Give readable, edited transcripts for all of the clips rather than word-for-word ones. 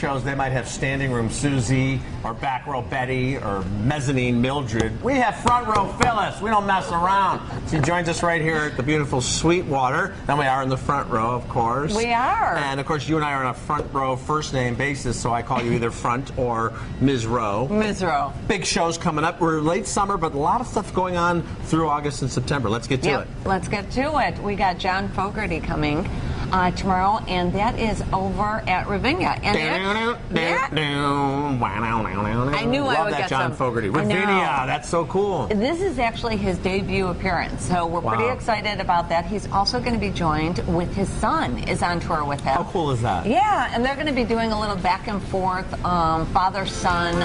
shows, they might have standing room Susie or back row Betty or mezzanine Mildred. We have front row Phyllis. We don't mess around. She joins us right here at the beautiful Sweetwater. Then we are in the front row, of course. We are. And of course, you and I are on a front row first name basis, so I call you either Front or Ms. Rowe. Ms. Rowe. Big shows coming up. We're late summer, but a lot of stuff going on through August and September. Let's get to it. Let's get to it. We got John Fogerty coming tomorrow, and that is over at Ravinia. And I knew I would get John some. Fogerty. Ravinia, that's so cool. This is actually his debut appearance, so we're pretty excited about that. He's also going to be joined with his son, is on tour with him. How cool is that? Yeah, and they're going to be doing a little back and forth father-son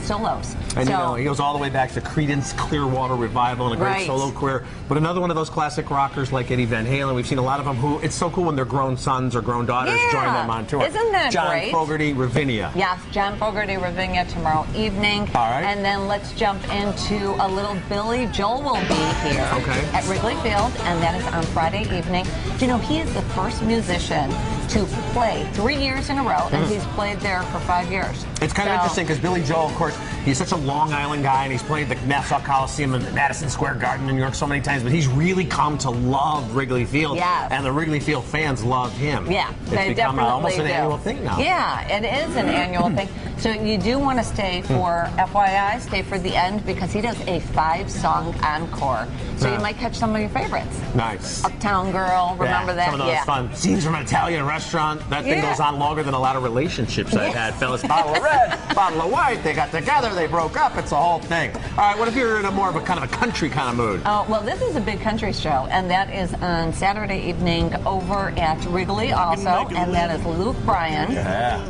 solos. And you know, he goes all the way back to Creedence Clearwater Revival and a great solo career. But another one of those classic rockers like Eddie Van Halen. We've seen a lot of them who, it's so cool when their grown sons or grown daughters join them on tour. Isn't that great? John Fogerty, Ravinia. Yes, John Fogerty, Ravinia tomorrow evening. All right. And then let's jump into a little Billy Joel will be here at Wrigley Field, and that is on Friday evening. You know, he is the first musician to play 3 years in a row, and he's played there for 5 years. It's kind of interesting because Billy Joel, of course, he's such a Long Island guy, and he's played the Nassau Coliseum and Madison Square Garden in New York so many times, but he's really come to love Wrigley Field, and the Wrigley Field fans love him. Yeah, it's become almost an annual thing now. Yeah, it is an annual thing. So you do want to stay for, FYI, stay for the end, because he does a 5-song encore. So you might catch some of your favorites. Nice. Uptown Girl, remember that? Some of those fun scenes from an Italian restaurant. That thing goes on longer than a lot of relationships I've had. Phyllis, bottle of red, bottle of white. They got together, they broke up. It's a whole thing. All right, what if you're in a more of a kind of a country kind of mood? Oh, well, this is a big country show, and that is on Saturday evening over at Wrigley also, and that is Luke Bryan,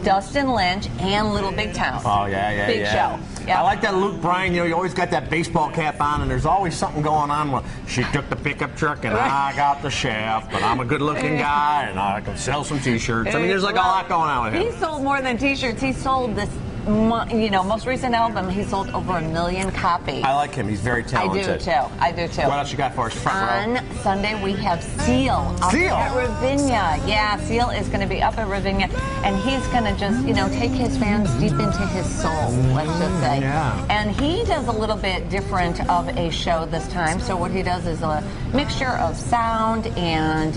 Dustin Lynch, and Little Big Town. Oh, yeah. Big show. Yep. I like that Luke Bryan, you know, you always got that baseball cap on, and there's always something going on. Well, she took the pickup truck, and I got the shaft, but I'm a good-looking guy, and I can sell some T-shirts. I mean, there's like a lot going on with him. He sold more than T-shirts. He sold this, most recent album, he sold over 1 million copies. I like him. He's very talented. I do too. What else you got for us? Front row? On Sunday, we have Seal up at Ravinia. Yeah, Seal is going to be up at Ravinia, and he's going to just, take his fans deep into his soul, let's just say. Yeah. And he does a little bit different of a show this time. So what he does is a mixture of sound and,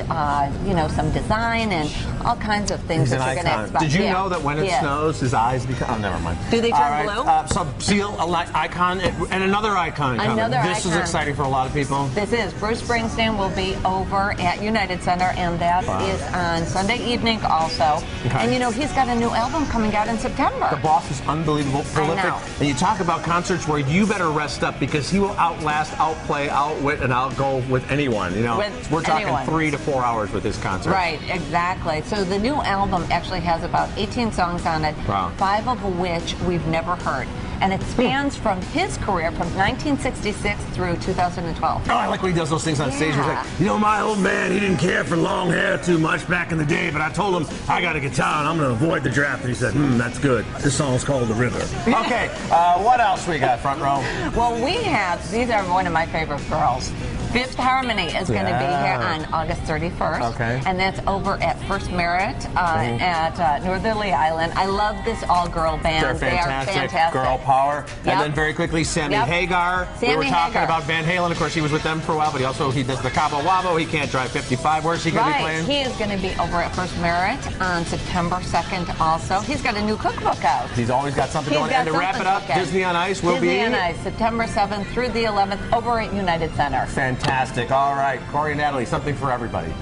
some design and all kinds of things that you're going to expect. Did you know that when it snows, his eyes become... Oh, never mind. Do they turn blue? So Seal, icon, and another icon coming. This is exciting for a lot of people. This is. Bruce Springsteen will be over at United Center, and that is on Sunday evening also. And he's got a new album coming out in September. The boss is unbelievable, prolific. And you talk about concerts where you better rest up because he will outlast, outplay, outwit, and outgo with anyone. We're talking 3 to 4 hours with his concert. Right, exactly. So the new album actually has about 18 songs on it, 5 of which we've never heard. And it spans from his career from 1966 through 2012. Oh, I like when he does those things on stage. He's like, my old man, he didn't care for long hair too much back in the day, but I told him I got a guitar and I'm going to avoid the draft. And he said, that's good. This song's called The River. Okay, what else we got, front row? Well, these are one of my favorite girls. Fifth Harmony is going to be here on August 31st. And that's over at First Merit at Northerly Island. I love this all-girl band. They're fantastic. They are fantastic. Girl power. And then very quickly, Sammy Hagar. We were talking about Van Halen. Of course, he was with them for a while, but he does the Cabo Wabo. He can't drive 55. Where's he going to be playing? He is going to be over at First Merit on September 2nd also. He's got a new cookbook out. He's always got something going. And to wrap it up, Disney on Ice will be... Disney on Ice, September 7th through the 11th over at United Center. Fantastic. All right, Corey and Natalie, something for everybody.